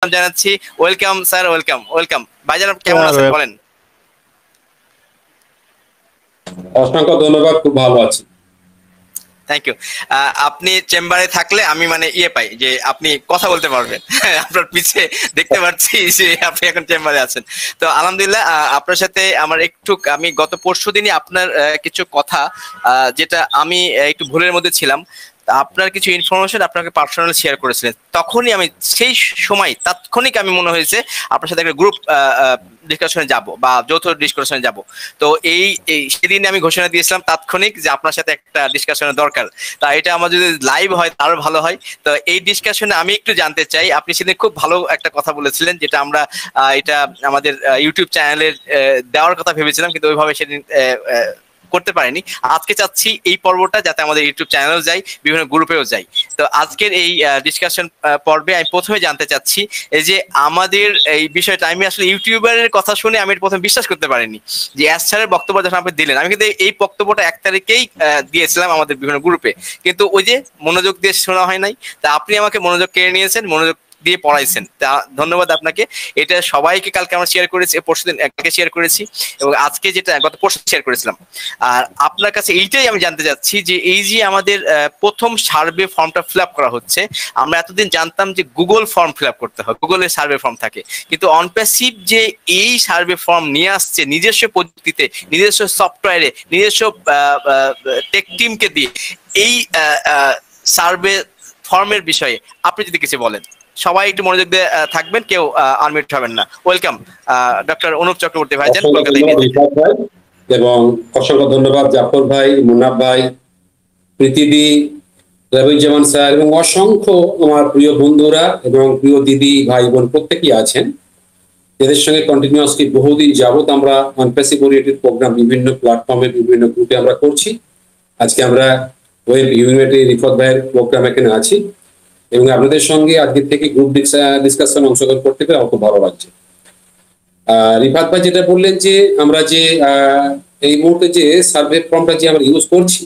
Welcome জানাচ্ছি। Welcome sir, welcome welcome. ভাইজান কেমন আছেন বলেন? অসংখ্য ধন্যবাদ, খুব ভালো আছি। Thank you. আপনি চেম্বারে থাকলে আমি মানে পাই যে আপনি কথা বলতে পারবেন। আপনার পিছে দেখতে পাচ্ছি যে আপনি এখন চেম্বারে আছেন। তো আলহামদুলিল্লাহ, আপনার সাথে আমার আমি গত পরশুদিনই আপনার কিছু কথা, যেটা আমি একটু ভুলের মধ্যে ছিলাম, আপনার কিছু ইনফরমেশন আপনাকে পার্সোনালি শেয়ার করেছিলেন। তখনই আমি সেই সময় তাৎক্ষণিক আমি মনে হয়েছে আপনার সাথে একটা গ্রুপ ডিসকাশনে যাব বা যৌথ ডিসকাশনে যাব। তো এই সেদিন আমি ঘোষণা দিয়েছিলাম তাৎক্ষণিক যে আপনার সাথে একটা ডিসকাশনের দরকার। তা এটা আমার যদি লাইভ হয় আরো ভালো হয়। তো এই ডিসকাশনে আমি একটু জানতে চাই, আপনি সেদিন খুব ভালো একটা কথা বলেছিলেন, যেটা আমরা এটা আমাদের ইউটিউব চ্যানেলের দেওয়ার কথা ভেবেছিলাম, কিন্তু ওইভাবে সেদিন করতে পারিনি। আজকে চাচ্ছি এই পর্বটা যাতে আমাদের ইউটিউব চ্যানেলেও যাই, বিভিন্ন গ্রুপেও যাই। তো আজকের এই ডিসকাশন পর্বে আমি প্রথমে জানতে চাচ্ছি এই যে আমাদের এই বিষয়টা, আমি আসলে ইউটিউবারের কথা শুনে আমি প্রথমে বিশ্বাস করতে পারিনি যে এস স্যারের বক্তব্য যখন আপনি দিলেন। আমি কিন্তু এই বক্তব্যটা 1 তারিখেই দিয়েছিলাম আমাদের বিভিন্ন গ্রুপে, কিন্তু ওই যে মনোযোগ দিয়ে শোনা হয় নাই। তা আপনি আমাকে মনোযোগ কেড়ে নিয়েছেন, মনোযোগ দিয়ে পড়াইছেন, তা ধন্যবাদ আপনাকে। এটা সবাইকে কালকে আমরা শেয়ার করেছি, পরশুদিন এককে শেয়ার করেছি, এবং আজকে যেটা গত পরশু শেয়ার করেছিলাম। আর আপনার কাছে এইটাই আমি জানতে চাচ্ছি যে এই যে আমাদের প্রথম সার্ভে ফর্মটা ফিল আপ করা হচ্ছে, আমরা এতদিন জানতাম যে গুগল ফর্ম ফিল আপ করতে হয়, গুগলের সার্ভে ফর্ম থাকে, কিন্তু অনপ্যাসিভ যে এই সার্ভে ফর্ম নিয়ে আসছে নিজস্ব পদ্ধতিতে, নিজস্ব সফটওয়্যারে, নিজস্ব টেক টিমকে দিয়ে, এই সার্ভে ফর্মের বিষয়ে আপনি যদি কিছু বলেন। সবাই একটু মনোযোগ দিয়ে থাকবেন, কেউ আনমিউট হবেন না। ওয়েলকাম ডক্টর অনুপ চক্রবর্তী ভাইজান, কলকাতায়। এবং অসংখ্য ধন্যবাদ জাফর ভাই, মুন্নাফ ভাই, প্রীতিদি, রবিজামান স্যার এবং অসংখ্য আমার প্রিয় বন্ধুরা এবং প্রিয় দিদি ভাই বোন প্রত্যেকেই আছেন, এদের সঙ্গে কন্টিনিউয়াসলি বহুদিন যাবত আমরা অনপ্যাসিভ ওরিয়েন্টেড প্রোগ্রাম বিভিন্ন প্ল্যাটফর্মে বিভিন্ন গ্রুপে আমরা করছি। আজকে আমরা ওয়েব ইউনিভার্সিটি রিফত ভাইয়ের প্রোগ্রাম এখানে আছি এবং আপনাদের সঙ্গে আজকে থেকে গ্রুপ ডিসকাশন অংশগ্রহণ করতে পেরে আমার খুব ভালো লাগছে। রিফাত ভাই যেটা বললেন যে আমরা যে এই মুহূর্তে যে সার্ভে ফর্মটা যে আমরা ইউজ করছি,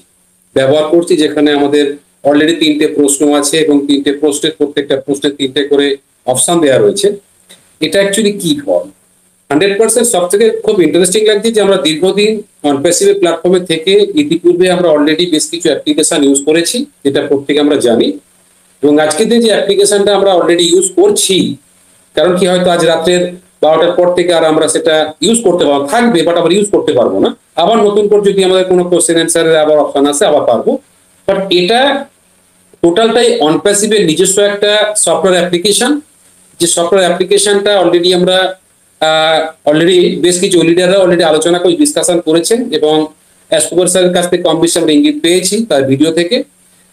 ব্যবহার করছি, যেখানে আমাদের অলরেডি 3টে প্রশ্ন আছে এবং 3টে প্রশ্নের প্রত্যেকটা প্রশ্নের 3টে করে অপশন দেওয়া রয়েছে। এটা অ্যাকচুয়ালি কি ফর্ম? 100% সব থেকে খুব ইন্টারেস্টিং লাগছে যে আমরা দীর্ঘদিন অনপ্যাসিভ প্ল্যাটফর্মে থেকে ইতিপূর্বে আমরা অলরেডি বেশ কিছু অ্যাপ্লিকেশন ইউজ করেছি, যেটা প্রত্যেকে আমরা জানি, এবং আজকে যে অ্যাপ্লিকেশনটা আমরা অলরেডি ইউজ করছি, কারণ কি হয়তো আজ রাত্রের 12টার পর থেকে আর আমরা সেটা ইউজ করতে পারবো, থাকবে বাট আমরা ইউজ করতে পারবো না। আবার নতুন করে যদি আমাদের কোনো কোশ্চেন অ্যান্সারের আবার অপশন আছে আবার পারবো। বাট এটা টোটালটাই অনপ্যাসিভের নিজস্ব একটা সফটওয়্যার অ্যাপ্লিকেশন, যে সফটওয়্যার অ্যাপ্লিকেশনটা অলরেডি আমরা অলরেডি বেশ কিছু লিডাররা অলরেডি আলোচনা করে ডিসকাশন করেছেন এবং অ্যাস্ট্রোভার স্যারের কাছ থেকে কম বেশি আমরা ইঙ্গিত পেয়েছি তার ভিডিও থেকে,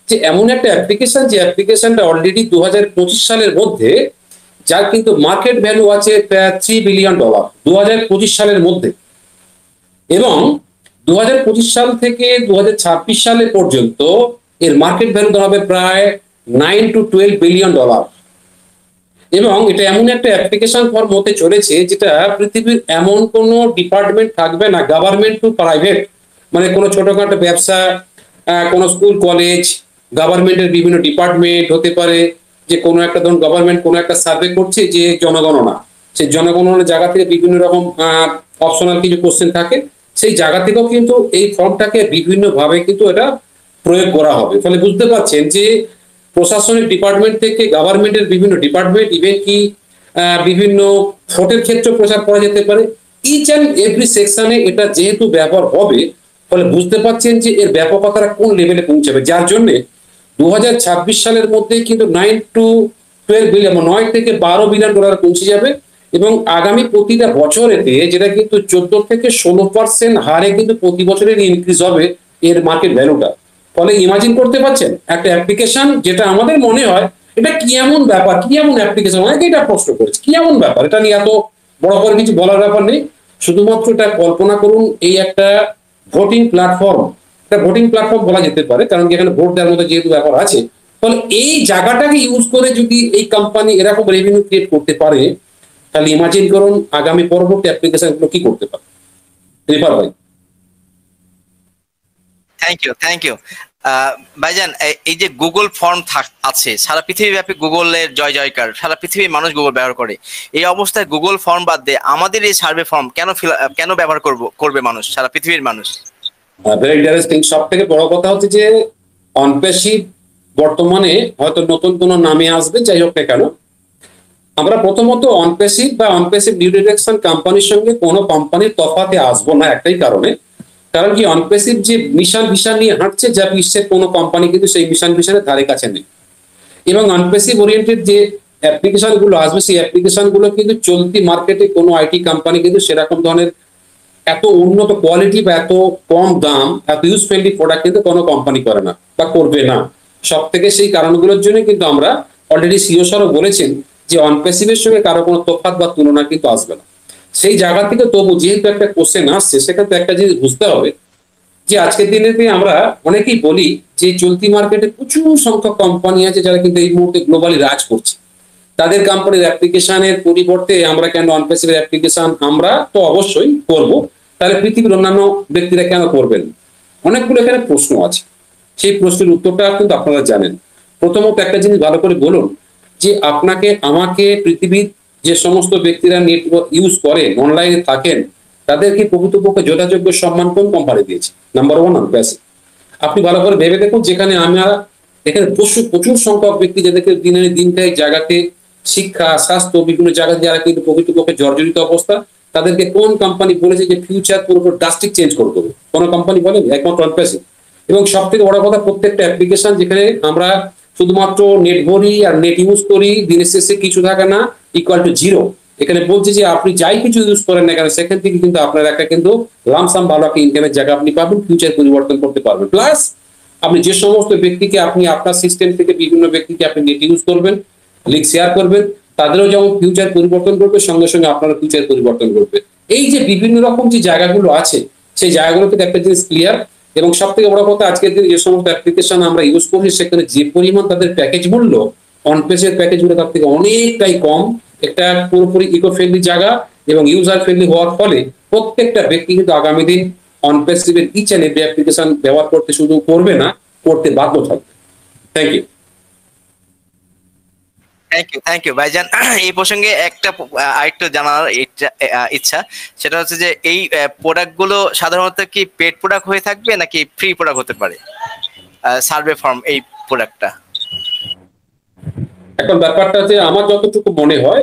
যে এমন একটা অ্যাপ্লিকেশন যে অ্যাপ্লিকেশনটা অলরেডি 2025 সালের মধ্যে, যার কিন্তু মার্কেট ভ্যালু আছে প্রায় $3 বিলিয়ন 2025 সালের মধ্যে, এবং 2025 সাল থেকে 2026 সালে পর্যন্ত এর মার্কেট ভ্যালু দাঁড়াবে প্রায় $9 to 12 বিলিয়ন। এবং এটা এমন একটা অ্যাপ্লিকেশন ফর্ম হতে চলেছে যেটা পৃথিবীর এমন কোনো ডিপার্টমেন্ট থাকবে না, গভর্নমেন্ট টু প্রাইভেট, মানে কোনো ছোটখাটো ব্যবসা, কোনো স্কুল কলেজ, গভর্নমেন্টের বিভিন্ন ডিপার্টমেন্ট হতে পারে, যে কোনো একটা ধরুন গভর্নমেন্ট কোনো একটা সার্ভে করছে যে জনগণনা, সেই জনগণনার জায়গা থেকে বিভিন্ন রকম অপশনাল কিছু কোশ্চেন থাকে, সেই জায়গা থেকেও কিন্তু এই ফর্মটাকে বিভিন্নভাবে কিন্তু এটা প্রয়োগ করা হবে। ফলে বুঝতে পারছেন যে প্রশাসনিক ডিপার্টমেন্ট থেকে গভর্নমেন্টের বিভিন্ন ডিপার্টমেন্ট, ইভেন কি বিভিন্ন ভোটের ক্ষেত্রে প্রচার করা যেতে পারে, ইচ অ্যান্ড এভরি সেকশনে এটা যেহেতু ব্যবহার হবে, ফলে বুঝতে পারছেন যে এর ব্যাপকতাটা কোন লেভেলে পৌঁছাবে, যার জন্য 2026 সালের মধ্যে কিন্তু 9 to 12 বিলিয়ন, 9 থেকে 12 বিলিয়ন ডলার পৌঁছে যাবে, এবং আগামী প্রতিটা বছরেতে যেটা কিন্তু 14 থেকে 16% হারে কিন্তু প্রতি বছরের ইনক্রিজ হবে এর মার্কেট ভ্যালুটা। ফলে ইমাজিন করতে পারছেন একটা অ্যাপ্লিকেশন যেটা আমাদের মনে হয় এটা কি এমন ব্যাপার, কি এমন অ্যাপ্লিকেশন, অনেকে এটা প্রশ্ন করেছে কি এমন ব্যাপার, এটা নিয়ে এত বড় করে কিছু বলার ব্যাপার নেই। শুধুমাত্র এটা কল্পনা করুন, এই একটা ভোটিং প্ল্যাটফর্ম, এটা ভোটিং প্ল্যাটফর্ম বলা যেতে পারে, কারণ এখানে ভোট দেওয়ার মতো যেহেতু ব্যাপার আছে, ফলে এই জায়গাটাকে ইউজ করে যদি এই কোম্পানি এরকম রেভিনিউ ক্রিয়েট করতে পারে, তাহলে ইমাজিন করুন আগামী পরবর্তী অ্যাপ্লিকেশন গুলো কি করতে পারে। রিফার ভাই। Thank you. আহ ভাইজান, এই যে গুগল ফর্ম আছে, সারা পৃথিবীব্যাপী গুগলের জয় জয়কার, সারা পৃথিবীর মানুষ গুগল ব্যবহার করে। এই অবস্থায় গুগল ফর্ম বাদ দিয়ে আমাদের এই সার্ভে ফর্ম কেন ব্যবহার করবে মানুষ, সারা পৃথিবীর মানুষ? Very interesting. সব থেকে বড় কথা হচ্ছে যে অনপেসিভ বর্তমানে হয়তো নতুন কোনো নামে আসবে, যাই হোক না কেন, আমরা প্রথমত অনপেসিভ বা অনপেসিভ নিউ ডিরেকশন কোম্পানির সঙ্গে কোনো কোম্পানির তফাতে আসবো না, একটাই কারণে। কারণ কি, অনপেসিভ যে মিশন ভিশন নিয়ে হাঁটছে, যা বিশ্বের কোনো কোম্পানি কিন্তু সেই মিশন ভিশনের ধারে কাছে নেই। এবং অনপেসিভ ওরিয়েন্টেড যে অ্যাপ্লিকেশন গুলো আসবে, সেই অ্যাপ্লিকেশন গুলো কিন্তু চলতি মার্কেটে কোনো আইটি কোম্পানি কিন্তু সেরকম ধরনের এত উন্নত কোয়ালিটি বা এত কম দাম, এত ইউজ ফ্রেন্ডলি প্রোডাক্ট কিন্তু কোনো কোম্পানি করে না বা করবে না। সব থেকে সেই কারণগুলোর জন্য কিন্তু আমরা অলরেডি সিও স্যারও বলেছেন যে অনপেসিভের সঙ্গে কারো কোনো তফাৎ বা তুলনা কিন্তু আসবে না। সেই জায়গা থেকে তবু যেহেতু একটা কোশ্চেন আসছে, সেক্ষেত্রে একটা জিনিস বুঝতে হবে যে আজকের দিনে আমরা অনেকেই বলি যে চলতি মার্কেটে প্রচুর সংখ্যক কোম্পানি আছে যারা কিন্তু এই মুহূর্তে গ্লোবালি রাজ করছে। তাদের কোম্পানির অ্যাপ্লিকেশনের পরিবর্তে আমরা কেন অনপেসিভ অ্যাপ্লিকেশন আমরা তো অবশ্যই করব, তাহলে পৃথিবীর অন্যান্য ব্যক্তিরা কেন করবেন? অনেকগুলো এখানে প্রশ্ন আছে, সেই প্রশ্নের উত্তরটা কিন্তু আপনারা জানেন। প্রথমত একটা জিনিস ভালো করে বলুন যে আপনাকে আমাকে পৃথিবীর যে সমস্ত ব্যক্তিরা নেটওয়ার্ক ইউজ করেন, অনলাইনে থাকেন, তাদেরকে প্রকৃতপক্ষে যথাযোগ্য সম্মান কোন কোম্পানি দিয়েছে? Number one, Onpassive. আপনি ভালো করে ভেবে দেখুন, যেখানে আমরা এখানে প্রচুর সংখ্যক ব্যক্তি যাদেরকে দিনের দিনটাই জায়গাতে শিক্ষা, স্বাস্থ্য, বিভিন্ন জায়গায় যারা কিন্তু প্রকৃতপক্ষে জর্জরিত অবস্থা, তাদেরকে কোন কোম্পানি বলেছে যে ফিউচার পুরোপুরি ড্রাস্টিক চেঞ্জ করে দেবে? কোন কোম্পানি বলেন? একমাত্র অনপেসিভ। এবং সব থেকে বড় কথা, প্রত্যেকটা অ্যাপ্লিকেশন যেখানে আমরা শুধুমাত্র নেট ভরি আর নেট ইউজ করি, দিনের শেষে কিছু থাকে না, ইকুয়াল টু জিরো। এখানে বলছে যে আপনি যাই কিছু ইউজ করেন না কেন, সেখান থেকে কিন্তু আপনার একটা কিন্তু লামসাম ভালো একটা ইনকামের জায়গা আপনি পাবেন, ফিউচার পরিবর্তন করতে পারবেন। প্লাস আপনি যে সমস্ত ব্যক্তিকে আপনি আপনার সিস্টেম থেকে বিভিন্ন ব্যক্তিকে আপনি নেট ইউজ করবেন, লিঙ্ক শেয়ার করবেন, তাদেরও যেমন ফিউচার পরিবর্তন করবে, সঙ্গে সঙ্গে আপনারও ফিউচার পরিবর্তন করবে। এই যে বিভিন্ন রকম যে জায়গাগুলো আছে, সেই জায়গাগুলো থেকে একটা জিনিস ক্লিয়ার। এবং সব থেকে বড় কথা, আজকের দিনে যে সমস্ত অ্যাপ্লিকেশন আমরা ইউজ করি, সেখানে যে পরিমাণ তাদের প্যাকেজ মূল্য, অনপেসের প্যাকেজ মূল্য তার থেকে অনেকটাই কম। একটা পুরোপুরি ইকো ফ্রেন্ডলি জায়গা এবং ইউজার ফ্রেন্ডলি হওয়ার ফলে প্রত্যেকটা ব্যক্তি কিন্তু আগামী দিন অনপেসিভের ইচ অ্যান্ড এভরি অ্যাপ্লিকেশন ব্যবহার করতে শুধু করবে না, করতে বাধ্য থাকবে। Thank you. থ্যাংক ইউ ভাইজান। এই প্রসঙ্গে একটা আরেকটু জানার ইচ্ছা, সেটা হচ্ছে যে এই প্রোডাক্ট গুলো সাধারণত কি পেড প্রোডাক্ট হয়ে থাকবে নাকি ফ্রি প্রোডাক্ট হতে পারে, সার্ভে ফর্ম এই প্রোডাক্টটা? এখন ব্যাপারটা যে আমার যতটুকু মনে হয়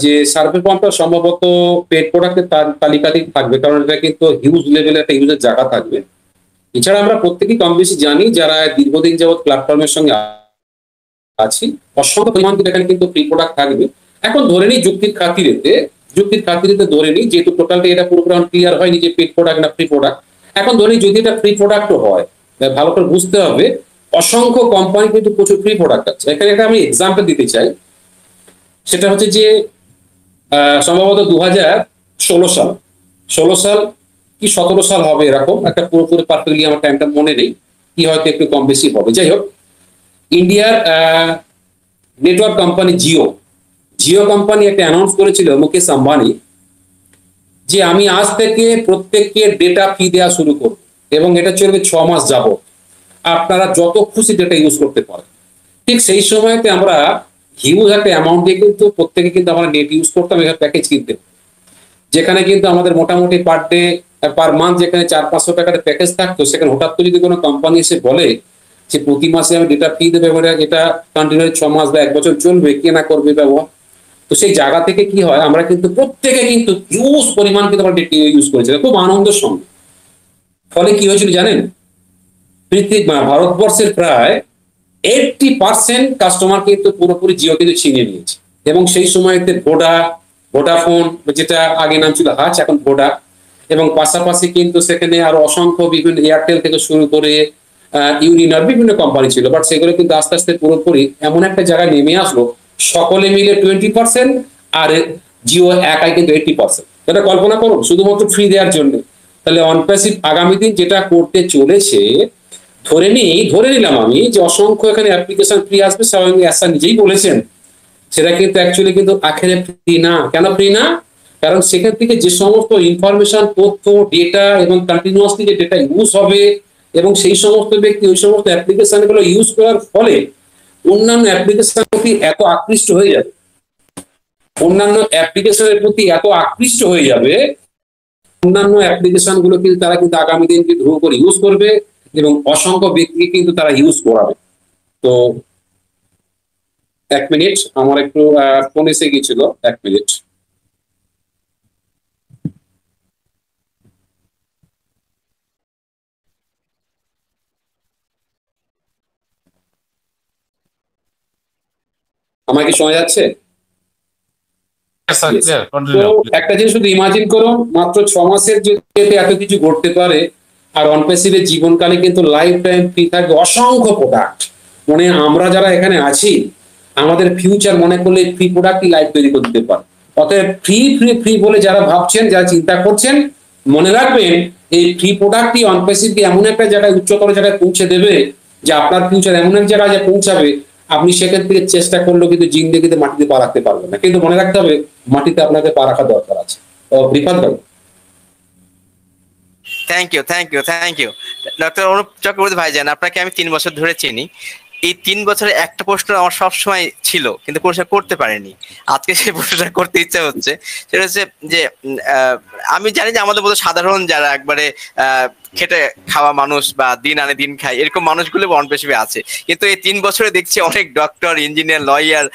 যে সার্ভে ফর্মটা সম্ভবত পেড প্রোডাক্টের তালিকাতেই থাকবে, কারণ এটা কিন্তু হিউজ লেভেলের একটা ইউজের জায়গা থাকবে। এছাড়া আমরা প্রত্যেকেই কম বেশি জানি, যারা দীর্ঘদিন যাবৎ প্ল্যাটফর্মের সঙ্গে আছি, অসংখ্য পরিমাণ কিন্তু এখানে কিন্তু ফ্রি প্রোডাক্ট থাকবে। এখন ধরে নিই যুক্তির খাতিরেতে ধরে নিই, যেহেতু টোটালটা এটা পুরোপুরি ক্লিয়ার হয়নি যে পেড প্রোডাক্ট না ফ্রি প্রোডাক্ট। এখন ধরে নিই যদি এটা ফ্রি প্রোডাক্টও হয়, ভালো করে বুঝতে হবে অসংখ্য কোম্পানি কিন্তু প্রচুর ফ্রি প্রোডাক্ট আছে। এখানে একটা আমি এক্সাম্পল দিতে চাই, সেটা হচ্ছে যে সম্ভবত 2016 সাল, 16 সাল কি 17 সাল হবে, এরকম একটা পুরোপুরি পারফেক্টলি আমার টাইমটা মনে নেই, কি হয়তো একটু কম বেশি হবে। যাই হোক, ইন্ডিয়ার নেটওয়ার্ক কোম্পানি জিও কোম্পানি একটা অ্যানাউন্স করেছিল, মুকেশ আম্বানি, যে আমি আজ থেকে প্রত্যেককে ডেটা ফি দেওয়া শুরু করব এবং এটা চলবে 6 মাস যাবত, আপনারা যত খুশি ডেটা ইউজ করতে পারেন। ঠিক সেই সময়তে আমরা হিউজ একটা অ্যামাউন্ট দিয়ে কিন্তু প্রত্যেকে কিন্তু আমরা নেট ইউজ করতাম, এখানে প্যাকেজ কিনতে, যেখানে কিন্তু আমাদের মোটামুটি পার ডে পার মান্থ যেখানে 400-500 টাকার প্যাকেজ থাকতো, সেখানে হঠাৎ করে যদি কোনো কোম্পানি এসে বলে যে প্রতি মাসে আমি ডেটা ফি দেবে, মানে এটা কন্টিনিউ 6 মাস বা 1 বছর চলবে, কে না করবে ব্যবহার। তো সেই জায়গা থেকে কি হয়, আমরা কিন্তু প্রত্যেকে কিন্তু হিউজ পরিমাণ কিন্তু আমরা ডেটা ইউজ করেছিলাম খুব আনন্দের সঙ্গে। ফলে কি হয়েছিল জানেন, ভারতবর্ষের প্রায় 80% কাস্টমার কিন্তু পুরোপুরি জিও কিন্তু ছিনিয়ে নিয়েছে। এবং সেই সময়তে ভোডাফোন, যেটা আগে নাম ছিল হাচ, এখন ভোডা, এবং পাশাপাশি কিন্তু সেখানে আরো অসংখ্য বিভিন্ন এয়ারটেল থেকে শুরু করে ইউনিনার বিভিন্ন কোম্পানি ছিল। বাট সেগুলো কিন্তু আস্তে আস্তে পুরোপুরি এমন একটা জায়গায় নেমে আসলো, সকলে মিলে 20% আর জিও একাই কিন্তু 80%। এটা কল্পনা করুন, শুধুমাত্র ফ্রি দেওয়ার জন্য। তাহলে অনপ্যাসিভ আগামী দিন যেটা করতে চলেছে, ধরে নিলাম আমি যে অসংখ্য এখানে অ্যাপ্লিকেশন ফ্রি আসবে, স্বয়ং আশা নিজেই বলেছেন, সেটা কিন্তু অ্যাকচুয়ালি কিন্তু আখেরে ফ্রি না। কেন ফ্রি না? কারণ সেখান থেকে যে সমস্ত ইনফরমেশন, তথ্য, ডেটা এবং কন্টিনিউয়াসলি যে ডেটা ইউজ হবে, এবং সেই সমস্ত ব্যক্তি ওই সমস্ত অ্যাপ্লিকেশন গুলো ইউজ করার ফলে অন্যান্য অ্যাপ্লিকেশনের প্রতি এত আকৃষ্ট হয়ে যাবে, অন্যান্য অ্যাপ্লিকেশনের প্রতি এত আকৃষ্ট হয়ে যাবে, অন্যান্য অ্যাপ্লিকেশন গুলো কিন্তু তারা কিন্তু আগামী দিন কিন্তু ধু করে ইউজ করবে এবং অসংখ্য ব্যক্তিকে কিন্তু তারা ইউজ করাবে। তো 1 মিনিট, আমার একটু ফোন এসে গিয়েছিল, 1 মিনিট। আমার কি শোনা যাচ্ছে? Sir Yes. ক্লিয়ার, তো কন্টিনিউ। একটা জিনিস শুধু ইমাজিন করুন, মাত্র 6 মাসের যদি এত কিছু ঘটতে পারে, আর অনপেসিভের জীবনকালে কিন্তু লাইফ টাইম ফ্রি থাকবে অসংখ্য প্রোডাক্ট। মানে আমরা যারা এখানে আছি, আমাদের ফিউচার মনে করলে ফ্রি প্রোডাক্টই লাইফ তৈরি করে দিতে পারে। অতএব ফ্রি ফ্রি ফ্রি বলে যারা ভাবছেন, যারা চিন্তা করছেন, মনে রাখবেন এই ফ্রি প্রোডাক্টই অনপেসিভকে এমন একটা জায়গায়, উচ্চতর জায়গায় পৌঁছে দেবে যে আপনার ফিউচার এমন এক জায়গায় যে পৌঁছাবে, আপনি সেখান থেকে চেষ্টা করলেও কিন্তু জিন্দেগিতে মাটিতে পা রাখতে পারবেন না। কিন্তু মনে রাখতে হবে মাটিতে আপনাকে পা রাখা দরকার আছে। রিফাত ভাই। Thank you doctor Anup Chakraborty ভাইজান, আপনাকে আমি 3 বছর ধরে চিনি। এই 3 বছরে একটা প্রশ্ন আমার সবসময় ছিল, কিন্তু প্রশ্ন করতে পারিনি। আজকে সেই প্রশ্নটা করতে ইচ্ছা হচ্ছে। সেটা হচ্ছে যে আমি জানি যে আমাদের মতো সাধারণ যারা একবারে খেটে খাওয়া মানুষ বা দিন আনে দিন খায়, এরকম মানুষগুলো অনপেসিভে আছে। কিন্তু এই 3 বছরে দেখছি অনেক ডক্টর, ইঞ্জিনিয়ার, লয়ার,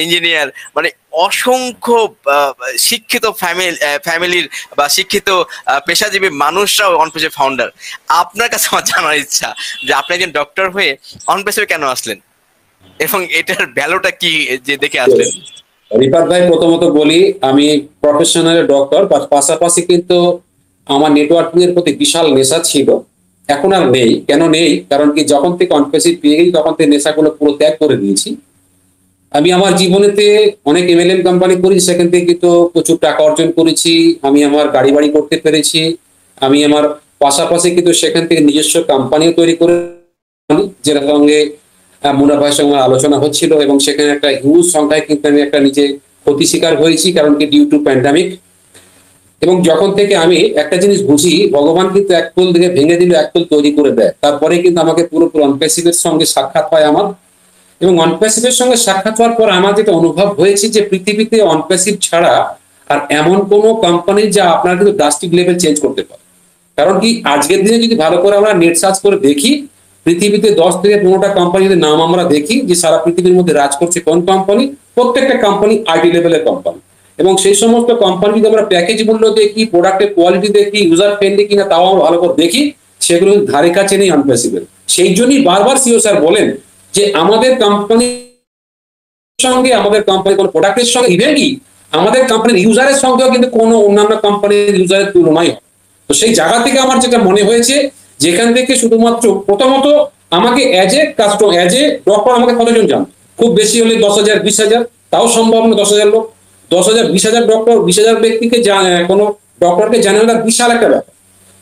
ইঞ্জিনিয়ার, মানে অসংখ্য শিক্ষিত ফ্যামিলির বা শিক্ষিত পেশাজীবী মানুষরাও অনপেসিভ ফাউন্ডার। আপনার কাছে আমার জানার ইচ্ছা যে আপনি একজন ডক্টর হয়ে অনপেসিভে কেন আসলেন এবং এটার ভ্যালুটা কি যে দেখে আসলেন? রিফাত ভাই, প্রথমত বলি আমি প্রফেশনাল ডক্টর, পাশাপাশি কিন্তু আমার নেটওয়ার্কিং এর প্রতি বিশাল নেশা ছিল। এখন আর নেই। কেন নেই? কারণ কি, যখন থেকে অনপেসিভ পেয়ে গেছি তখন থেকে নেশাগুলো পুরো ত্যাগ করে দিয়েছি। আমি আমার জীবনেতে অনেক এমএলএম কোম্পানি করি, সেখান থেকে কিন্তু প্রচুর টাকা অর্জন করেছি। আমি আমার গাড়ি বাড়ি করতে পেরেছি। আমি আমার পাশাপাশি কিন্তু সেখান থেকে নিজস্ব কোম্পানিও তৈরি করে, যেটা সঙ্গে মুনা ভাইয়ের সঙ্গে আলোচনা হচ্ছিল, এবং সেখানে একটা হিউজ সংখ্যায় কিন্তু আমি একটা নিজে ক্ষতি শিকার হয়েছি, কারণ কি ডিউ টু প্যান্ডামিক। এবং যখন থেকে আমি একটা জিনিস বুঝি, ভগবান কিন্তু এক ফুল থেকে ভেঙে দিলে এক ফুল তৈরি করে দেয়। তারপরে কিন্তু আমাকে পুরোপুরি অনপেসিভের সঙ্গে সাক্ষাৎ হয় আমার, এবং অনপেসিভের সঙ্গে সাক্ষাৎ হওয়ার পর আমার যেটা অনুভব হয়েছে যে পৃথিবীতে অনপেসিভ ছাড়া আর এমন কোনো কোম্পানি যা আপনার কিন্তু ড্রাস্টিক লেভেল চেঞ্জ করতে পারে। কারণ কি, আজকের দিনে যদি ভালো করে আমরা নেট সার্চ করে দেখি, পৃথিবীতে 10 থেকে 15টা কোম্পানি যদি নাম আমরা দেখি যে সারা পৃথিবীর মধ্যে রাজ করছে কোন কোম্পানি, প্রত্যেকটা কোম্পানি আইটি লেভেলের কোম্পানি। এবং সেই সমস্ত কোম্পানি যদি আমরা প্যাকেজ মূল্য দেখি, প্রোডাক্টের কোয়ালিটি দেখি, ইউজার ফ্রেন্ডলি কিনা তাও আমরা ভালো করে দেখি, সেগুলো ধারে কাছে নেই অনপেসিবল। সেই জন্যই বারবার সিও স্যার বলেন যে আমাদের কোম্পানির সঙ্গে, আমাদের কোম্পানি কোনো প্রোডাক্টের সঙ্গে, ইভেন কি আমাদের কোম্পানির ইউজারের সঙ্গেও কিন্তু কোনো অন্যান্য কোম্পানির ইউজারের তুলনায় হয়। তো সেই জায়গা থেকে আমার যেটা মনে হয়েছে, যেখান থেকে শুধুমাত্র প্রথমত আমাকে as a customer, as a doctor আমাকে কতজন জান, খুব বেশি হলে 10,000 20,000, তাও সম্ভব না 10,000 লোক। 10,000 20,000 ডক্টর, 20,000 ব্যক্তিকে কোনো ডক্টরকে জানে না, বিশাল একটা ব্যাপার।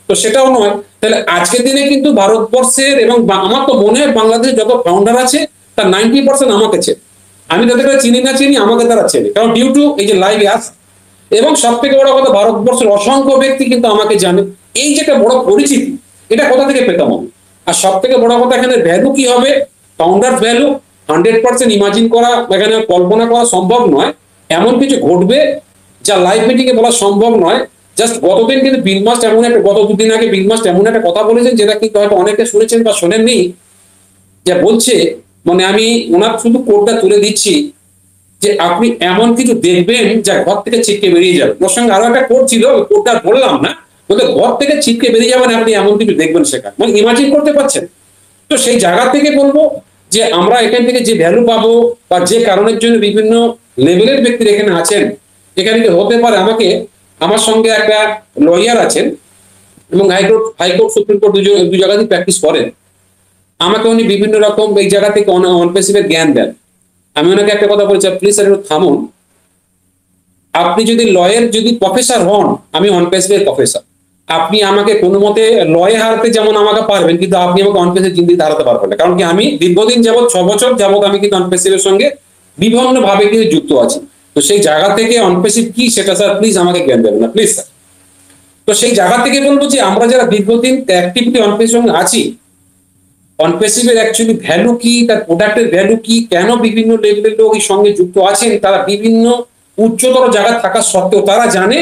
তো সেটাও নয়। তাহলে আজকের দিনে কিন্তু ভারতবর্ষের এবং আমার তো মনে হয় বাংলাদেশের যত ফাউন্ডার আছে তার 90% আমাকে চেনে। আমি তাদেরকে চিনি না চিনি, আমাকে তারা চেনে, কারণ ডিউ টু এই যে লাইভে আস। এবং সব থেকে বড় কথা, ভারতবর্ষের অসংখ্য ব্যক্তি কিন্তু আমাকে জানে। এই যেটা বড় পরিচিতি, এটা কোথা থেকে পেতাম আমি? আর সব থেকে বড় কথা, এখানে ভ্যালু কি হবে, ফাউন্ডার ভ্যালু 100% ইমাজিন করা, এখানে কল্পনা করা সম্ভব নয়। এমন কিছু ঘটবে যা লাইভ মিটিং এ বলা সম্ভব নয়। জাস্ট গতদিন কিন্তু বিলমাস্ট এমন একটা, গত 2 দিন আগে বিলমাস্ট এমন একটা কথা বলেছেন, যেটা কিন্তু হয়তো অনেকে শুনেছেন বা শোনেননি। যা বলছে, মানে আমি ওনার শুধু কোডটা তুলে দিচ্ছি, যে আপনি এমন কিছু দেখবেন যা ঘর থেকে ছিটকে বেরিয়ে যাবে। ওর সঙ্গে আরো একটা কোড ছিল, ওই কোডটা বললাম না, বলতে ঘর থেকে ছিটকে বেরিয়ে যাবেন আপনি, এমন কিছু দেখবেন সেখানে, মানে ইমাজিন করতে পারছেন? তো সেই জায়গা থেকে বলবো যে আমরা এখান থেকে যে ভ্যালু পাবো, বা যে কারণের জন্য বিভিন্ন লেভেলের ব্যক্তি এখানে আছেন, এখানে হতে পারে আমাকে, আমার সঙ্গে একটা লয়ার আছেন এবং হাইকোর্ট সুপ্রিম কোর্ট দু জায়গাতেই প্র্যাকটিস করেন। আমাকে উনি বিভিন্ন রকম এই জায়গা থেকে অনপেসিভের জ্ঞান দেন। আমি ওনাকে একটা কথা বলছি, প্লিজ স্যার একটু থামুন। আপনি যদি লয়ের যদি প্রফেসর হন, আমি অনপেসিভের প্রফেসর। আপনি আমাকে কোনো মতে লয়ে হারাতে যেমন আমাকে পারবেন, কিন্তু আপনি আমাকে অনপেসিভ জিন্দিগিতে হারাতে পারবেন না। কারণ কি, আমি দীর্ঘদিন যাবৎ 6 বছর যাবৎ আমি কিন্তু অনপেসিভের সঙ্গে বিভিন্ন ভাবে কিন্তু যুক্ত আছি। তো সেই জায়গা থেকে অনপেসিভ কি সেটা স্যার প্লিজ আমাকে জ্ঞান দেবেন না, প্লিজ স্যার। তো তো সেই জায়গা থেকে বলবো যে আমরা যারা দীর্ঘদিন অ্যাক্টিভিটি অনপেসিভ সঙ্গে আছি, অনপেসিভের অ্যাকচুয়ালি ভ্যালু কি, তার প্রোডাক্টের ভ্যালু কি, কেন বিভিন্ন লেভেলের লোক এই সঙ্গে যুক্ত আছেন, তারা বিভিন্ন উচ্চতর জায়গা থাকা সত্ত্বেও তারা জানে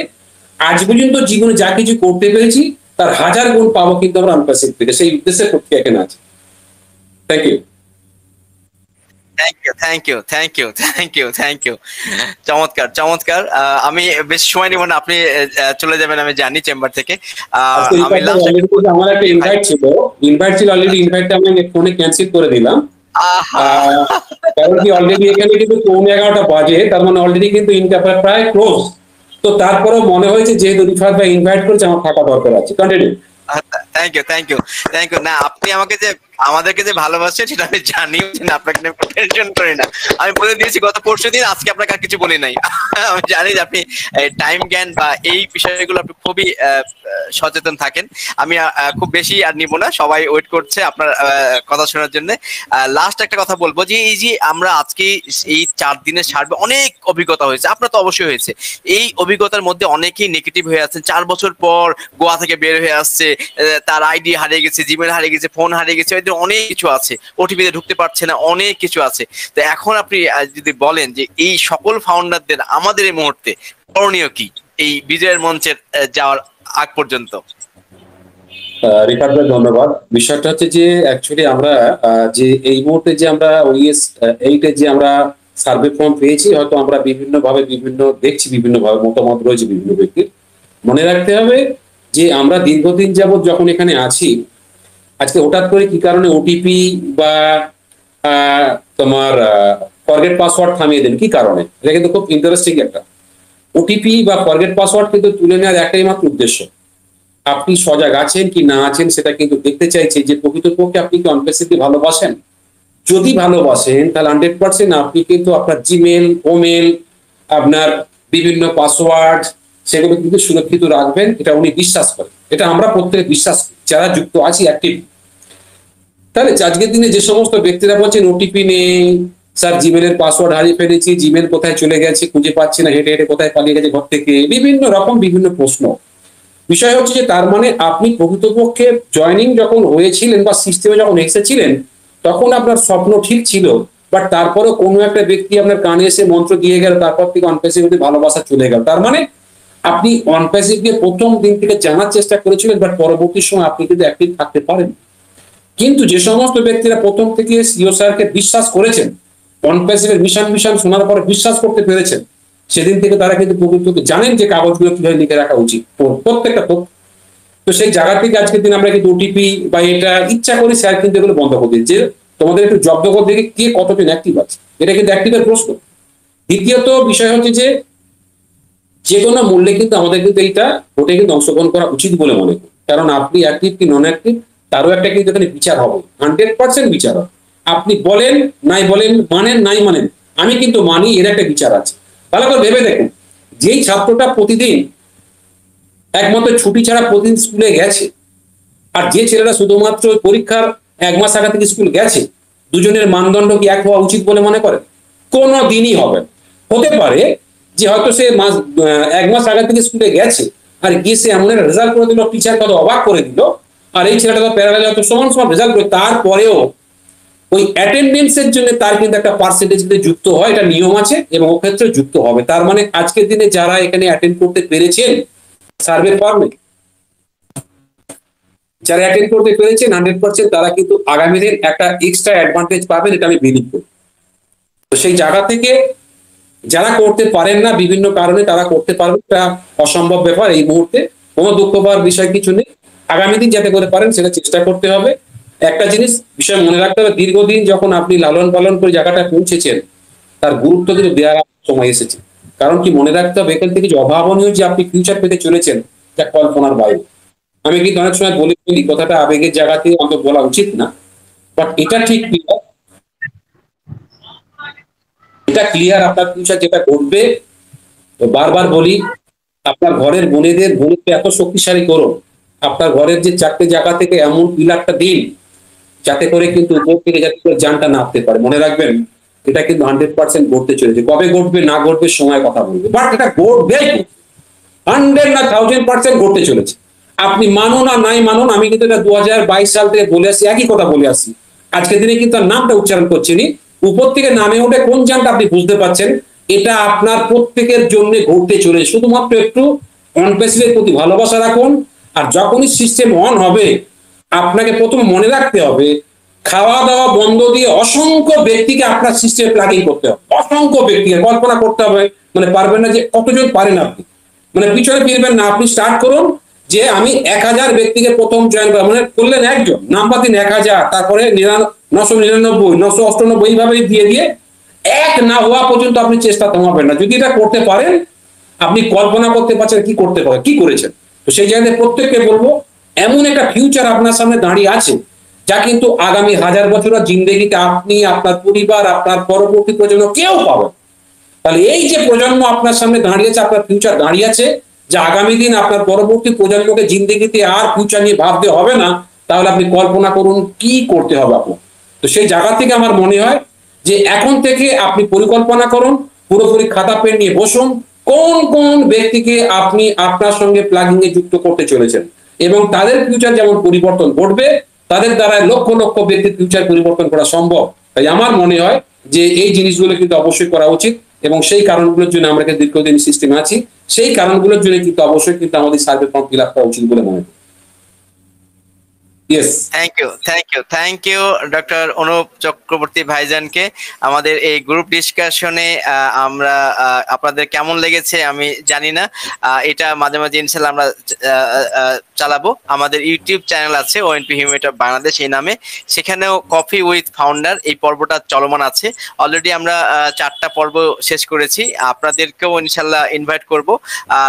আজ পর্যন্ত জীবনে যা কিছু করতে পেরেছি তার 1000 গুণ পাবো কিন্তু আমরা অনপেসিভ থেকে। সেই উদ্দেশ্যে প্রক্রিয়া এখানে আছে। Thank you. Thank you. চমৎকার চমৎকার। আমি বেশ সময় নিব না, আপনি চলে যাবেন আমি জানি চেম্বার থেকে। আমি লাস্ট আমার একটা ইনভাইট ছিল অলরেডি, ইনভাইটটা আমি ফোনে ক্যান্সেল করে দিলাম। কারণ কি অলরেডি এখানে কিন্তু 11:15 বাজে, তার মানে অলরেডি কিন্তু ইনকাম প্রায় ক্লোজ। তো তারপরেও মনে হয়েছে যেহেতু রিফাত ভাই ইনভাইট করেছে আমার থাকা দরকার আছে। কন্টিনিউ। Thank you. না, আপনি আমাদেরকে যে ভালোবাসছেন সেটা আমি জানি, আপনাকে টেনশন করি না। আমি বলে দিয়েছি গত পরশুদিন, আজকে আপনাকে আর কিছু বলি নাই। আমি জানি যে আপনি টাইম জ্ঞান বা এই বিষয়গুলো আপনি খুবই সচেতন থাকেন। আমি খুব বেশি আর নিব না, সবাই ওয়েট করছে আপনার কথা শোনার জন্য। লাস্ট একটা কথা বলবো যে এই যে আমরা আজকে এই 4 দিনের সার্ভে অনেক অভিজ্ঞতা হয়েছে, আপনার তো অবশ্যই হয়েছে। এই অভিজ্ঞতার মধ্যে অনেকেই নেগেটিভ হয়ে আছেন। 4 বছর পর গোয়া থেকে বের হয়ে আসছে, তার আইডি হারিয়ে গেছে, জিমেল হারিয়ে গেছে, ফোন হারিয়ে গেছে, এদের অনেক কিছু আছে, ওটিপিতে ঢুকতে পারছে না, অনেক কিছু আছে। তো এখন আপনি যদি বলেন যে এই সকল ফাউন্ডারদের আমাদের এই মুহূর্তে করণীয় কি এই বিজয়ের মঞ্চের যাওয়ার আগ পর্যন্ত? রিফাত ভাই ধন্যবাদ। বিষয়টা হচ্ছে যে অ্যাকচুয়ালি আমরা যে এই মুহূর্তে যে আমরা ওইএস 8 এর যে আমরা সার্ভে ফর্ম পেয়েছি, হয়তো আমরা বিভিন্ন ভাবে দেখছি, বিভিন্ন ভাবে মতামত রয়েছে বিভিন্ন ব্যক্তির। মনে রাখতে হবে যে আমরা দীর্ঘদিন যাবৎ যখন এখানে আছি, আজকে হঠাৎ করে কি কারণে ওটিপি বা তোমার ফরগেট পাসওয়ার্ড থামিয়ে দেন, কি কারণে? এটা কিন্তু খুব ইন্টারেস্টিং একটা। ওটিপি বা ফরগেট পাসওয়ার্ড কিন্তু তুলে নেওয়ার একটাই মাত্র উদ্দেশ্য, আপনি সজাগ আছেন কি না আছেন সেটা কিন্তু দেখতে চাইছে যে প্রকৃতপক্ষে আপনি কি অনপেসিভলি ভালোবাসেন। যদি ভালোবাসেন তাহলে 100% আপনি কিন্তু আপনার জিমেল, ওমেল, আপনার বিভিন্ন পাসওয়ার্ড সেগুলো কিন্তু সুরক্ষিত রাখবেন। এটা উনি বিশ্বাস করেন, এটা আমরা প্রত্যেকে বিশ্বাস করি যারা যুক্ত আছি অ্যাক্টিভ। তাহলে আজকের দিনে যে সমস্ত ব্যক্তিরা বলছেন ওটিপি নেই, স্যার জিমেলের পাসওয়ার্ড হারিয়ে ফেলেছি, জিমেল কোথায় চলে গেছে খুঁজে পাচ্ছি না, হেঁটে হেঁটে কোথায় পালিয়ে গেছে ঘর থেকে, বিভিন্ন রকম বিভিন্ন প্রশ্ন। বিষয় হচ্ছে যে তার মানে আপনি প্রকৃতপক্ষে জয়নিং যখন হয়েছিলেন বা সিস্টেমে যখন এসেছিলেন তখন আপনার স্বপ্ন ঠিক ছিল, বাট তারপরেও কোনো একটা ব্যক্তি আপনার কানে এসে মন্ত্র দিয়ে গেল, তারপর থেকে অনপ্যাসিভলি ভালোবাসা চলে গেল। তার মানে আপনি অনপ্যাসিভকে প্রথম দিন থেকে জানার চেষ্টা করেছিলেন, বাট পরবর্তী সময় আপনি কিন্তু অ্যাক্টিভ থাকতে পারেন। কিন্তু যে সমস্ত ব্যক্তিরা প্রথম থেকে সিও স্যারকে বিশ্বাস করেছেন, অনপ্যাসিভের মিশন শোনার পরে বিশ্বাস করতে পেরেছেন, সেদিন থেকে তারা কিন্তু প্রকৃতপক্ষে জানেন যে কাগজগুলো কিভাবে লিখে রাখা উচিত প্রত্যেকটা তথ্য। তো সেই জায়গা থেকে আজকের দিন আমরা কিন্তু ওটিপি বা এটা ইচ্ছা করি স্যার কিন্তু এগুলো বন্ধ করে দিই, যে তোমাদের একটু জব্দ করে দেখে কে কতজন অ্যাক্টিভ আছে, এটা কিন্তু অ্যাক্টিভের প্রশ্ন। দ্বিতীয়ত বিষয় হচ্ছে যে কোনো মূল্যে কিন্তু আমাদের কিন্তু এইটা ভোটে কিন্তু অংশগ্রহণ করা উচিত বলে মনে করি। কারণ আপনি অ্যাক্টিভ কি নন অ্যাক্টিভ তারও একটা কিন্তু এখানে বিচার হবে, 100% বিচার হবে। আপনি বলেন নাই বলেন, মানেন নাই মানেন, আমি কিন্তু মানি, এর একটা বিচার আছে। ভালো করে ভেবে দেখুন, যেই ছাত্রটা প্রতিদিন একমাত্র ছুটি ছাড়া প্রতিদিন স্কুলে গেছে, আর যে ছেলেটা শুধুমাত্র পরীক্ষার 1 মাস আগে থেকে স্কুল গেছে, দুজনের মানদণ্ড কি এক হওয়া উচিত বলে মনে করেন? কোনো দিনই হবে। হতে পারে যে হয়তো সে 1 মাস আগে থেকে স্কুলে গেছে আর গিয়ে সে এমন একটা রেজাল্ট করে দিল, টিচার কত অবাক করে দিল, আর এই ছেলেটা তো প্যারালাল হয়তো সমান রেজাল্ট করে, তারপরেও ওই অ্যাটেন্ডেন্সের জন্য তার কিন্তু একটা পার্সেন্টেজ যুক্ত হয়, এটা নিয়ম আছে এবং ও ক্ষেত্রে যুক্ত হবে। তার মানে আজকের দিনে যারা এখানে অ্যাটেন্ড করতে পেরেছেন সার্ভে ফর্মে, যারা অ্যাটেন্ড করতে পেরেছেন 100% তারা কিন্তু আগামী দিন একটা এক্সট্রা অ্যাডভান্টেজ পাবেন, এটা আমি বিলিভ করি। তো সেই জায়গা থেকে যারা করতে পারেন না বিভিন্ন কারণে, তারা করতে পারবে, এটা অসম্ভব ব্যাপার এই মুহূর্তে, কোনো দুঃখ পাওয়ার বিষয় কিছু নেই। আগামী দিন যাতে করে পারেন সেটা চেষ্টা করতে হবে। একটা জিনিস বিষয় মনে রাখতে হবে, দীর্ঘদিন যখন আপনি লালন পালন করে জায়গাটা পৌঁছেছেন তার গুরুত্ব কিন্তু দেওয়ার সময় এসেছে। কারণ কি মনে রাখতে হবে, এখান থেকে যে অভাবনীয় যে আপনি ফিউচার পেতে চলেছেন যা কল্পনার বাইরে। আমি কিন্তু অনেক সময় বলে ফেলি কথাটা, আবেগের জায়গাতে অন্তত বলা উচিত না, বাট এটা ঠিক এটা ক্লিয়ার আপনার ফিউচার যেটা ঘটবে। বারবার বলি, আপনার ঘরের বোনেদের এত শক্তিশালী করুন, আপনার ঘরের যে 4টে জায়গা থেকে এমন পিলারটা দিন যাতে করে কিন্তু উপর থেকে যাতে করে জানটা নামতে পারে। মনে রাখবেন এটা কিন্তু 100% ঘটতে চলেছে। কবে ঘটবে না ঘটবে সময় কথা বলবে, বাট এটা ঘটবে, 100 না 1000% ঘটতে চলেছে। আপনি মানুন আর নাই মানুন, আমি কিন্তু এটা 2022 সাল থেকে বলে আসি, একই কথা বলে আসি। আজকের দিনে কিন্তু আর নামটা উচ্চারণ করছিনি, উপর থেকে নামে ওঠে কোন জানটা আপনি বুঝতে পারছেন। এটা আপনার প্রত্যেকের জন্য ঘটতে চলে, শুধুমাত্র একটু অন প্যাসিভের প্রতি ভালোবাসা রাখুন। আর যখনই সিস্টেম অন হবে, আপনাকে প্রথম মনে রাখতে হবে খাওয়া দাওয়া বন্ধ দিয়ে অসংখ্য ব্যক্তিকে আপনার সিস্টেমে প্লাগিং করতে হবে, অসংখ্য ব্যক্তিকে কল্পনা করতে হবে, মানে পারবেন না যে কতজন পারেন আপনি, মানে পিছনে ফিরবেন না, আপনি স্টার্ট করুন যে আমি 1000 ব্যক্তিকে প্রথম জয়েন করা, মানে করলেন একজন, নাম্বার দিন 1000, তারপরে 999, 998, এইভাবেই দিয়ে দিয়ে এক না হওয়া পর্যন্ত আপনি চেষ্টা থামাবেন না। যদি এটা করতে পারেন, আপনি কল্পনা করতে পারছেন কি করতে পারেন, কি করেছেন। তো সেই জায়গায় প্রত্যেককে বলবো এমন একটা ফিউচার আপনার সামনে দাঁড়িয়ে আছে, যা কিন্তু আগামী 1000 বছরের জিন্দেগিতে আপনি, আপনার পরিবার, আপনার পরবর্তী প্রজন্ম কেউ পাবেন। তাহলে এই যে প্রজন্ম আপনার সামনে দাঁড়িয়েছে, আপনার ফিউচার দাঁড়িয়ে আছে, যে আগামী দিন আপনার পরবর্তী প্রজন্মকে জিন্দেগিতে আর ফিউচার নিয়ে ভাবতে হবে না, তাহলে আপনি কল্পনা করুন কি করতে হবে আপনার। তো সেই জায়গা থেকে আমার মনে হয় যে এখন থেকে আপনি পরিকল্পনা করুন, পুরোপুরি খাতা পেন নিয়ে বসুন, কোন কোন ব্যক্তিকে আপনি আপনার সঙ্গে প্লাগিং এ যুক্ত করতে চলেছেন, এবং তাদের ফিউচার যেমন পরিবর্তন ঘটবে, তাদের দ্বারা লক্ষ লক্ষ ব্যক্তির ফিউচার পরিবর্তন করা সম্ভব। তাই আমার মনে হয় যে এই জিনিসগুলো কিন্তু অবশ্যই করা উচিত, এবং সেই কারণগুলোর জন্য আমরা দীর্ঘদিন সিস্টেমে আছি, সেই কারণগুলোর জন্য কিন্তু অবশ্যই কিন্তু আমাদের সার্ভে ফর্ম ফিল আপ করা উচিত বলে মনে করি। Yes, thank you doctor Anup Chakraborty ভাইজানকে। আমাদের এই গ্রুপ ডিসকাশনে আমরা আপনাদের কেমন লেগেছে আমি জানি না, এটা মাঝে মাঝে ইনশাল্লাহ আমরা চালাবো। আমাদের ইউটিউব চ্যানেল আছে ওএনপি হিউম্যানিটি বাংলাদেশ এই নামে, সেখানেও কফি উইথ ফাউন্ডার এই পর্বটা চলমান আছে। অলরেডি আমরা 4টা পর্ব শেষ করেছি, আপনাদেরকেও ইনশাল্লাহ ইনভাইট করব।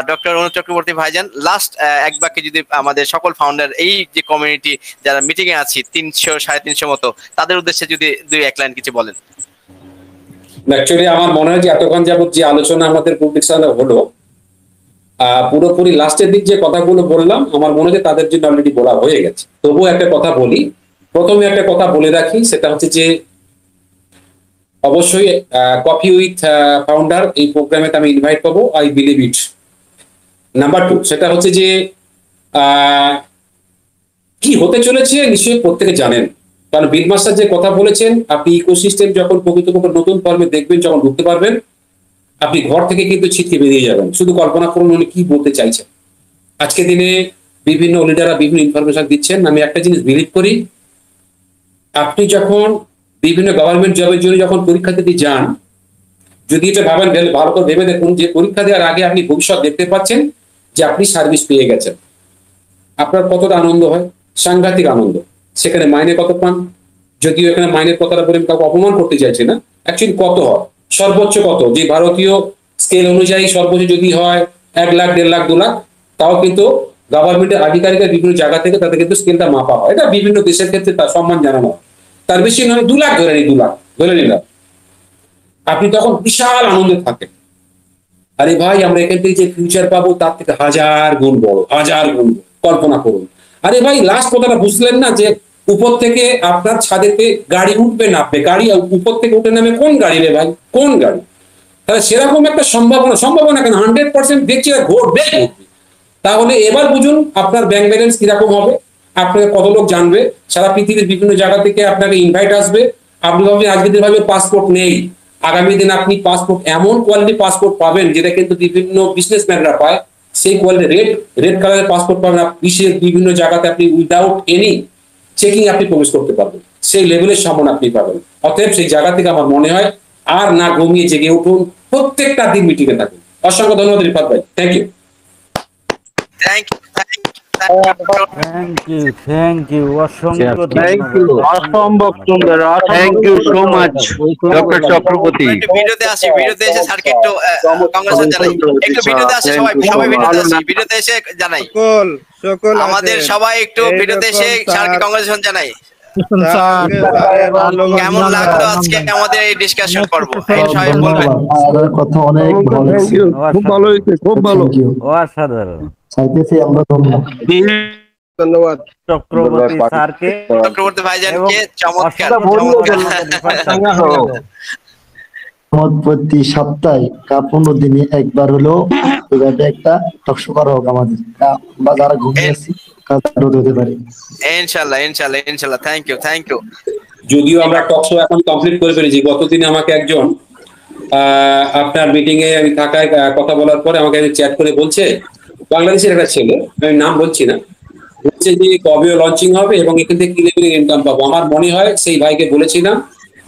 ডক্টর অনুপ চক্রবর্তী ভাইজান, লাস্ট এক বাক্যে যদি আমাদের সকল ফাউন্ডার, এই যে কমিউনিটি যারা মিটিং এ আছি 300-350 মতো, তাদের উদ্দেশ্যে যদি 2-1 লাইন কিছু বলেন। অ্যাকচুয়ালি আমার মনে হয় যে এতক্ষণ যাবত যে আলোচনা আমাদের গ্রুপ ডিসকাশনে হলো, পুরোপুরি লাস্টের দিক যে কথাগুলো বললাম, আমার মনে হয় তাদের জন্য অলরেডি বলা হয়ে গেছে। তবুও একটা কথা বলি, প্রথমে একটা কথা বলে রাখি, সেটা হচ্ছে যে অবশ্যই কফি উইথ ফাউন্ডার এই প্রোগ্রামে আমি ইনভাইট পাবো, আই বিলিভ ইট। নাম্বার 2, সেটা হচ্ছে যে কি হতে চলেছে নিশ্চয়ই প্রত্যেকে জানেন, কারণ বিল মাস্টার যে কথা বলেছেন, আপনি ইকোসিস্টেম যখন প্রকৃতপক্ষে নতুন ফর্মে দেখবেন, যখন ঢুকতে পারবেন, আপনি ঘর থেকে কিন্তু ছিটকে বেরিয়ে যাবেন। শুধু কল্পনা করুন উনি কি বলতে চাইছেন। আজকে দিনে বিভিন্ন লিডাররা বিভিন্ন ইনফরমেশন দিচ্ছেন, আমি একটা জিনিস বিলিভ করি, আপনি যখন বিভিন্ন গভর্নমেন্ট জবের জন্য যখন পরীক্ষা দিতে যান, যদি এটা ভাবেন, ভালো করে ভেবে দেখুন যে পরীক্ষা দেওয়ার আগে আপনি ভবিষ্যৎ দেখতে পাচ্ছেন যে আপনি সার্ভিস পেয়ে গেছেন, আপনার কতটা আনন্দ হয়, সাংঘাতিক আনন্দ। সেখানে মাইনে কত পান, যদিও এখানে মাইনের কথাটা বলে কাউকে অপমান করতে চাইছে না, অ্যাকচুয়ালি কত হয়, সর্বোচ্চ কত, যে ভারতীয় স্কেল অনুযায়ী সর্বোচ্চ যদি হয় 1 লাখ, 1.5 লাখ, 2 লাখ, তাও কিন্তু গভর্নমেন্টের আধিকারিকের বিভিন্ন জায়গা থেকে তাদের কিন্তু স্কেলটা মাপা হয়। এটা বিভিন্ন দেশের ক্ষেত্রে তার সম্মান জানানো হয়। তার বেশি নয়, 2 লাখ ধরে নিই, 2 লাখ ধরে নিলাম, আপনি তখন বিশাল আনন্দে থাকেন। আরে ভাই, আমরা এখান থেকে যে ফিউচার পাবো তার থেকে 1000 গুণ বড়, 1000 গুণ কল্পনা করুন। আরে ভাই, লাস্ট কথাটা বুঝলেন না যে উপর থেকে আপনার ছাদেতে গাড়ি উঠবে নামবে, গাড়ি উপর থেকে উঠে নামে কোন গাড়ি রে ভাই, কোন গাড়ি? তাহলে সেরকম একটা সম্ভাবনা কেন, 100% দেখছি ঘটবে। তাহলে এবার বুঝুন আপনার ব্যাংক ব্যালেন্স কিরকম হবে, আপনাকে কত লোক জানবে, সারা পৃথিবীর বিভিন্ন জায়গা থেকে আপনাকে ইনভাইট আসবে। আপনি ভাবছেন আজকের দিন ভাবে পাসপোর্ট নেই, আগামী দিন আপনি পাসপোর্ট, এমন কোয়ালিটি পাসপোর্ট পাবেন যেটা কিন্তু বিভিন্ন বিজনেসম্যানরা পায়, সেই কোয়ালিটি রেড কালারের পাসপোর্ট পাবেন বিশ্বের বিভিন্ন জায়গাতে, আপনি উইদাউট এনি চেকিং আপনি প্রবেশ করতে পারবেন, সেই লেভেলের সম্মান আপনি পাবেন। অতএব সেই জায়গা থেকে আমার মনে হয় আর না ঘুমিয়ে জেগে উঠুন, প্রত্যেকটা দিন মিটিংয়ে থাকুন। অসংখ্য ধন্যবাদ রিফাত ভাই, থ্যাংক ইউ। থ্যাংক ইউ অসংখ্য অসম্ভব সুন্দর, thank you so much doctor Chakraborty. ভিডিওতে আসি, ভিডিওতে এসে স্যারকে একটু কংগ্রেচুলেশন জানাই, একটু ভিডিওতে আসি, সবাই ভিডিওতে আসি, ভিডিওতে এসে জানাই, সকল আমাদের সবাই একটু ভিডিওতে এসে স্যারকে কংগ্রেচুলেশন জানাই। কেমন লাগলো আজকে আমাদের এই ডিসকাশন পর্ব, সবাই বলবেন। কথা অনেক ভালো, খুব ভালো হয়েছে, খুব ভালো, অসাধারণ। চাইতেছি আমরা ধন্যবাদ চক্রবর্তী স্যারকে, চক্রবর্তী ভাইজানকে চমৎকার। প্রতি সপ্তাহে 15 দিনে একবার হলো এভাবে একটা টকশো করা হোক আমাদের, বা যারা ঘুমিয়ে আছি কারো হতে পারে। ইনশাআল্লাহ ইনশাআল্লাহ ইনশাআল্লাহ, থ্যাংক ইউ। যদিও আমরা টক শো এখন কমপ্লিট করে ফেলেছি, গতদিন আমাকে একজন আপনার মিটিং এ আমি থাকায় কথা বলার পরে আমাকে চ্যাট করে বলছে, বাংলাদেশের একটা ছেলে, আমি নাম বলছি না, বলছে যে কবে লঞ্চিং হবে এবং এখান থেকে কি লেভেলের ইনকাম পাবো। আমার মনে হয় সেই ভাইকে বলেছিলাম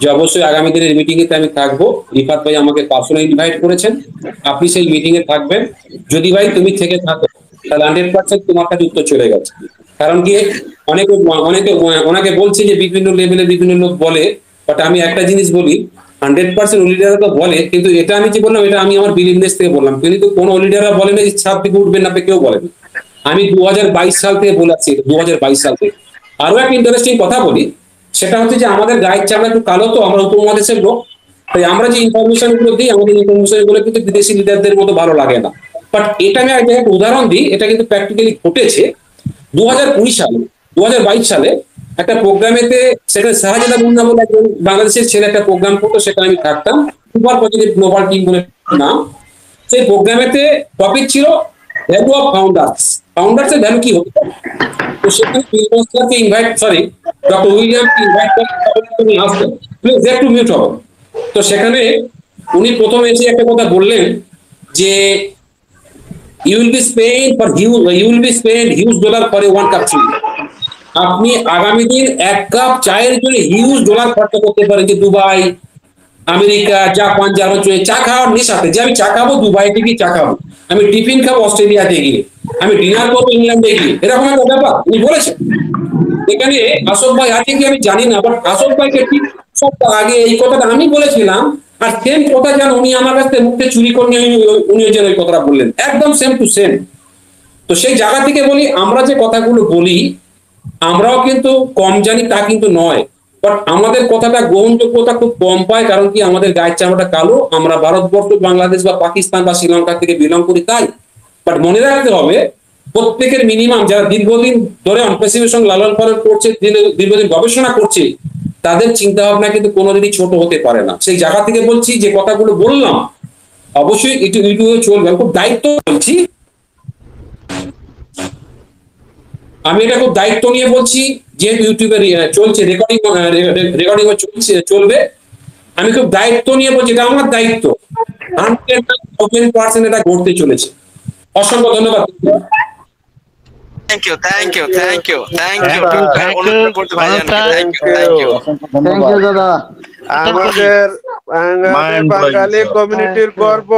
যে অবশ্যই আগামী দিনের মিটিং এতে আমি থাকবো। রিফাত ভাই আমাকে পার্সোনালি ইনভাইট করেছেন, আপনি সেই মিটিং এ থাকবেন। যদি ভাই তুমি থেকে থাকো তাহলে 100% তোমার কাছে উত্তর চলে গেছে। কারণ কি অনেকে অনেকে ওনাকে বলছে যে বিভিন্ন লেভেলে বিভিন্ন লোক বলে, বাট আমি একটা জিনিস বলি, 100% লিডাররা তো বলে, কিন্তু এটা আমি যে বললাম এটা আমি আমার বিলিভনেস থেকে বললাম, কিন্তু কোনো লিডাররা বলে না যে ছাদ থেকে উঠবেন না, কেউ বলে না। আমি 2022 সাল থেকে বলেছি, 2022 সাল থেকে। আরো একটা ইন্টারেস্টিং কথা বলি, সেটা হচ্ছে যে আমাদের গায়ের চামড়া একটু কালো, তো আমরা উপমহাদেশের লোক, তাই আমরা যে ইনফরমেশন গুলো দিই, আমাদের ইনফরমেশন গুলো কিন্তু বিদেশি লিডারদের মতো ভালো লাগে না। বাট এটা আমি এক জায়গায় উদাহরণ দিই, এটা কিন্তু প্র্যাকটিক্যালি ঘটেছে। 2022 সালে একটা প্রোগ্রামেতে, সেটা শাহজাদা মুন্না বলে একজন বাংলাদেশের ছেলে একটা প্রোগ্রাম করতো, সেখানে আমি থাকতাম, সুপার পজিটিভ গ্লোবাল টিম বলে নাম। সেই প্রোগ্রামেতে টপিক ছিল ভ্যালু অফ ফাউন্ডার্স এর ভ্যালু কি হতে পারে। তো সেখানে ইনভাইট, সরি, ডক্টর উইলিয়ামকে ইনভাইট করে আসতেন, প্লিজ একটু মিউট হবে। তো সেখানে উনি প্রথমে এসে একটা কথা বললেন যে you will be spend huge dollar for a one cup tea. আপনি আগামী দিন এক কাপ চায়ের জন্য হিউজ ডলার খরচা করতে পারেন, যে দুবাই, আমেরিকা, জাপান, জার্মান চা খাওয়ার নেশাতে, যে আমি চা খাবো দুবাইতে গিয়ে চা খাবো, আমি টিফিন খাবো অস্ট্রেলিয়াতে গিয়ে, আমি ডিনার করবো ইংল্যান্ডে গিয়ে, এরকম একটা ব্যাপার উনি বলেছেন। এখানে আসফ ভাই আছে কি আমি জানি না, বাট আসফ ভাইকে ঠিক সপ্তাহ আগে এই কথাটা আমি বলেছিলাম, আর সেম কথা যেন উনি আমার কাছ থেকে মুখে চুরি করে নিয়ে উনি যেন ওই কথাটা বললেন, একদম সেম টু সেম। তো সেই জায়গা থেকে বলি, আমরা যে কথাগুলো বলি আমরাও কিন্তু কম জানি তা কিন্তু নয়, বাট আমাদের কথাটা গ্রহণযোগ্যতা খুব কম পায়। কারণ কি আমাদের গায়ের চামড়াটা কালো, আমরা ভারতবর্ষ, বাংলাদেশ বা পাকিস্তান বা শ্রীলঙ্কা থেকে বিলং করি তাই। বাট মনে রাখতে হবে, প্রত্যেকের মিনিমাম যারা দীর্ঘদিন ধরে অনপেসিভেশন লালন পালন করছে, দীর্ঘদিন গবেষণা করছে, তাদের চিন্তা ভাবনা কিন্তু কোনোদিনই ছোট হতে পারে না। সেই জায়গা থেকে বলছি, যে কথাগুলো বললাম অবশ্যই ইউটিউবে চলবে, খুব দায়িত্ব বলছি, আমি এটা খুব দায়িত্ব নিয়ে বলছি, যেহেতু ইউটিউবে চলছে, রেকর্ডিং চলবে, আমি খুব দায়িত্ব নিয়ে বলছি, এটা আমার দায়িত্ব, 100% এটা করতে চলেছে। অসংখ্য ধন্যবাদ। Thank you. Thank you. দাদা। আমাদের বাঙালি কমিউনিটির গর্ব।